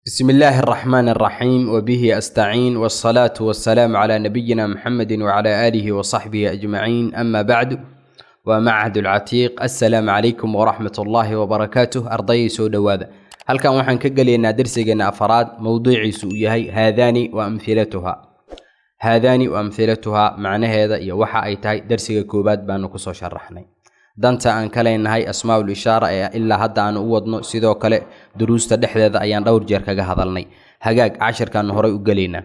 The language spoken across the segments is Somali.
بسم الله الرحمن الرحيم وبه أستعين والصلاة والسلام على نبينا محمد وعلى آله وصحبه أجمعين أما بعد ومعهد العتيق السلام عليكم ورحمة الله وبركاته أرضي سودواذا هل كان وحن كقلينا درسينا أفراد موضوعي سويهي هذان وأمثلتها معنى هذا يوحى أيتاي درسي كوبات بانو كسو شرحني danta aan ka leenahay asmaa'ul ishaara ee ilaa hadda aan u wadno sidoo kale duruusta dhexdeeda ayaan dhowr jeer kaga hadalnay hagaag 10kan hore u galeena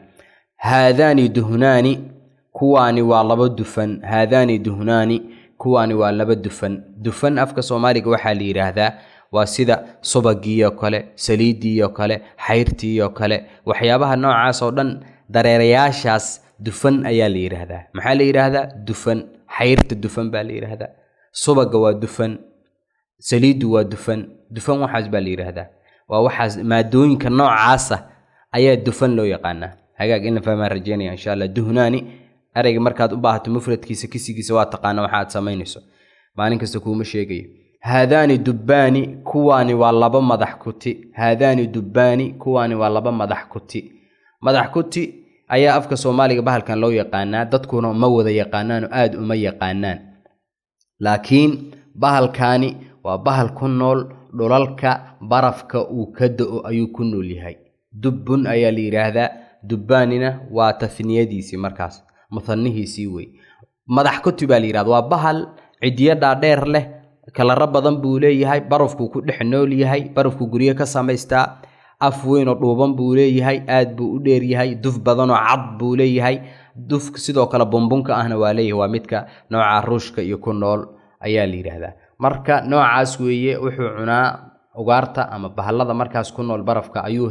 haadani duhnaani kuwaani waa laba dufan haadani duhnaani kuwaani waa laba dufan afka Soomaaliga waxa la yiraahdaa waa sida subagiyo kale saliidiyo kale xayrtiyo kale waxyaabaha noocaas oo dhan dareerayaashaas dufan ayaa la yiraahdaa maxaa la yiraahdaa dufan xayrta dufan baa la yiraahdaa subaga waa dufan saliidu waa dufan waxaas baa la yiraahdaa waa waxaas maadooyinka noocaas ah ayaa dufan loo yaqaanaa hagaag in fahmaan rajeynaya insha Allah duhnaani erayga markaad u baahato mufradkiisa kisigiisa waa taqaana waxa aad sameynayso maalin kasta kuuma sheegayo haadani dubbaani kuwaani waa laba madax kuti haadani dubbaani kuwaani waa laba madax kuti ayaa afka Soomaaliga bahalkan loo yaqaanaa dadkuna ma wada yaqaanaan aad uma yaqaanaan laakiin bahalkaani waa bahal ku nool dhulalka barafka uu ka da'o ayuu ku nool yahay dubbun ayaa la yiraahdaa dubbaanina waa tasniyadiisi markaas musannihiisi way madax kutiba la yiraahdo waa bahal cidiyo dhaadheer leh kala badan buu leeyahay barafku ku dhex nool yahay barafku guriga ka sameystaa af weyn oo dhuuban buu leeyahay aad buu u dheer yahay duf badan oo cad buu leeyahay duf sidoo kale bombonka ahna waa leeyahay waa midka nooca ruushka iyo ku nool ayaa la yiraahdaa marka noocaas weeye wuxuu cunaa ugaarta ama bahalada markaas ku nool barafka ayuu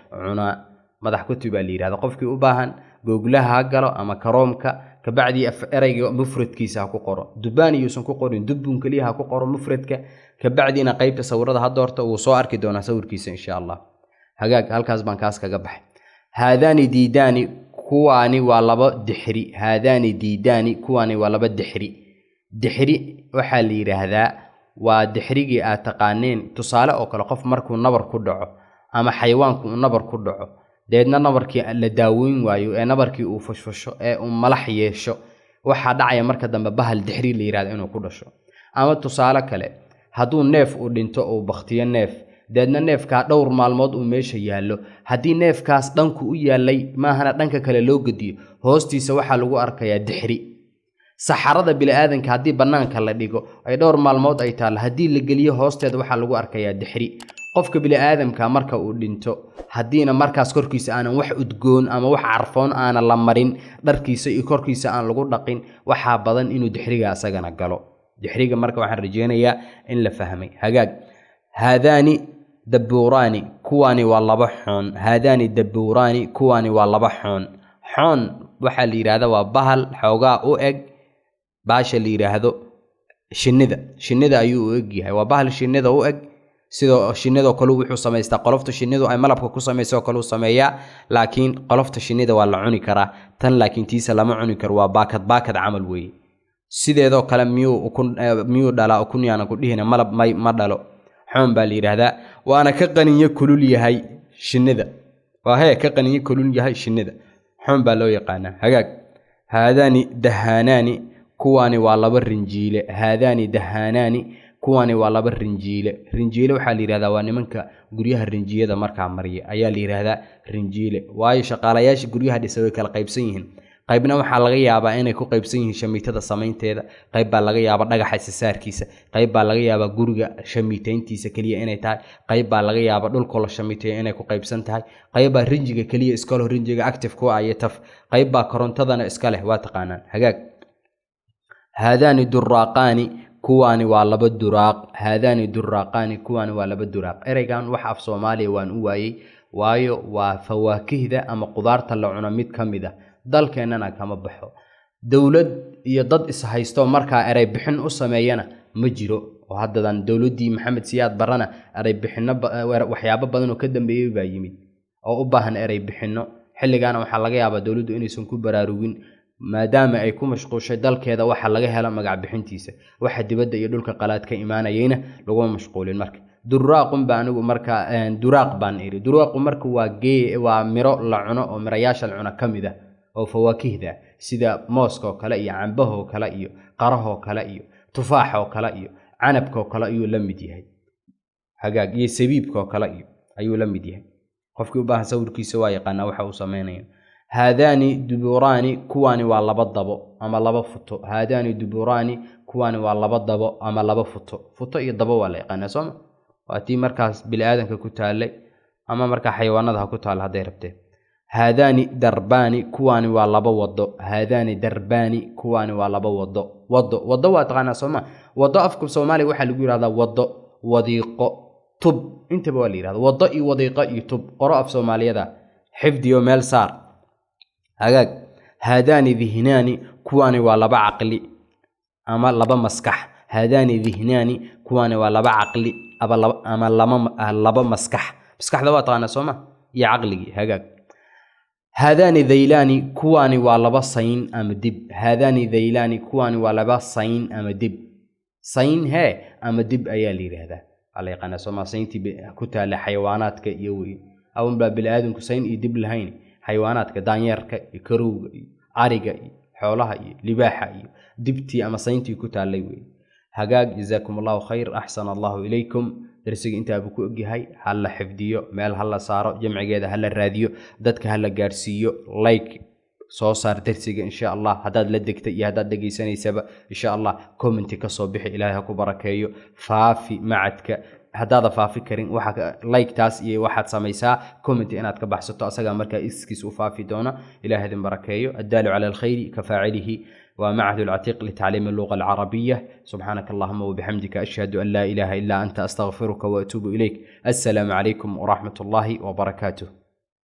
cunaa madax kutiba la yiraahdaa qofkii u baahan googlaha galo ama karoomka ka bacdi erayga mufradkiisa ku qoro dubaan yuusan ku qorin dubun kaliya ku qoro mufradka ka bacdina qaybta sawirada hadda uu soo arki doona sawirkiisa insha Allah hagaag halkaas baan kaas kaga baxay haadani diidani kuwaani waa laba dixri haadani diidani kuwaani waa laba dixri waxa la yiraahdaa waa dixrigii aad taqaaneen tusaale oo kale qof markuu nabar ku dhaco ama xayawaanku nabar ku dhaco deedna nabarkii la daaweyn waayo ee nabarkii uu fashfasho ee uu malax yeesho waxa dhacaya marka dambe bahal dixri la yiraahdo inuu ku dhasho ama tusaale kale haduu neef uu dhinto oo bakhtiyo neef deedna neefka dhowr maalmood uu meesha yaalo hadii neefkaas dhanku u yaalay maahana dhanka kale loo gadiyo hoostiisa waxa lagu arkayaa dixri saxarada bini'aadanka hadii banaanka la dhigo ay dhowr maalmood ay taal hadii la geliyo hoosteeda waxa lagu arkayaa dixri qofka bini'aadamka marka uu dhinto hadiina markaas korkiisa aanan wax udgoon ama wax carfoon aanan la marin dharkiisa iyo korkiisa aan lagu dhaqin waxa badan inuu dixriga asagana galo dixriga marka waxaan rajeynayaa in la fahmay hagaag haadani daburaani kuwaani waa laba xoon haadani daburaani kuwaani waa laba xoon waxa la yiraahdaa waa bahal xoogaa u eg baasha la yiraahdo shinnida ayuu u eg yahay waa bahal shinnida u eg sidoo shinnida kale wuxuu sameystaa qolofta shinnidu ay malabka ku sameyso kale uu sameeyaa laakiin qolofta shinnida waa la cuni karaa tan laakiin tiisa lama cuni karo waa baakad camal weey sideedoo kale miyuu dhalaa ukun yaana ku dhihina malab ma dhalo xoon baa la yiraahdaa waana ka qaniyo kulul yahay shinnida ka qaniyo kulul yahay shinnida xoon baa loo yaqaanaa hagaag haadani dahanani kuwaani waa laba rinjiile haadani dahanani kuwaani waa laba rinjiile waxa la yiraahdaa waa nimanka guryaha rinjiyada marka mariya ayaa la yiraahdaa rinjiile waayo shaqaalayaasha guryaha dhisay way kala qaybsan yihiin qaybna waxa laga yaabaa inay ku qaybsan yihiin shamiitada sameynteeda qayb baa laga yaabaa dhagaxa saarkiisa qayb baa laga yaabaa guriga shamiiteyntiisa kaliya inay tahay qayb baa laga yaabaa dhulka la shamiiteeyo inay ku qaybsan tahay qayb baa rinjiga kaliya iska leh rinjiga active ku ah taf qayb baa korontadana iska leh waa taqaanaan hagaag haadani duraqani kuwaani waa laba duraaq haadani duraqani kuwaani waa laba duraaq eraygan wax af Soomaaliya waan u waayay waayo waa fawaakihda ama qudaarta la cuno mid kamid ah dalkeenana kama baxo dawlad iyo dad is haysto marka eray bixin u sameeyana ma jiro oo haddan dawladii Maxamed Siyaad Barana eray bixino waxyaabo badan oo ka dambeeyay baa yimid oo u baahan eray bixino xilligan waxa laga yaabaa dawladdu inaysan ku baraarugin maadaama ay ku mashquushay dalkeeda waxa laga helo magac bixintiisa waxa dibadda iyo dhulka qalaad ka imaanayayna lagu mashquulin marka duraaq baan anigu marka duraaq baan iri duraaq marka waa miro la cuno oo mirayaasha la cuno kamid ah oo fawaakihda sida mooska oo kale iyo cambaha oo kale iyo qaraha oo kale iyo tufaaxa oo kale iyo canabka oo kale ayuu la mid yahay hagaag iyo sabiibka oo kale iyo ayuu la mid yahay qofkii u baahan sawirkiisa waa yaqaan waxa uu sameeynaa haadani duburani kuwani waa laba dabo ama laba futo haadani duburani kuwani waa laba dabo ama laba futo iyo dabo waa la yaqaan sooma waatii markaas bil aadanka ku taalay ama marka xayawaanada ku taal haday rabtay haadani darbani kuwani waa laba wado haadani darbani kuwani waa laba wado waa taqaana sooma wado afku Soomaali waxa lagu yiraahdaa wado wadiiqo tub inta waa la yiraahdaa wado iyo wadiiqo iyo tub qoro af Soomaaliyada xifdiyo meel saar hagaag haadani dhihnani kuwani waa laba aqli ama laba maskax haadani dhihnani kuwani waa laba aqli ama laba maskaxda waa taqaana sooma iyo aqligi hagaag haadani dhaylani kuwani waa laba sayn ama dib haadani dhaylani kuwani waa laba sayn ama dib sayn ama dib ayaa la yiraahdaa alla yaqaan sooma sayntii ku taala xayawaanaadka iyo awan bil aadanku sayn iyo dib lahayn xayawaanaadka daanyeerka iyo karowga iyo ariga iyo xoolaha iyo libaaxa iyo dibtii ama sayntii ku taalay hagaag jazaakumullahu khayr ahsana Allahu ilaykum darsiga inta abu ku ogyahay hal la xifdiyo meel hal la saaro jamcigeeda hal la raadiyo dadka hal la gaarsiiyo like soo saar darsiga insha Allah hadaad la degtay iyo hadaad dhageysanaysaba insha Allah comment ka soo bixi ilaahay ku barakeeyo faafi macadka hadaad faafi karin waxa like taas iyo waxaad samaysaa comment inaad ka baxsato asaga marka iskiis u faafi doona ilaahay idin barakeeyo adaalu ala alkhayr ka faa'ilihi ومعهد العتيق لتعليم اللغة العربية سبحانك اللهم وبحمدك أشهد أن لا إله إلا أنت أستغفرك وأتوب إليك السلام عليكم ورحمة الله وبركاته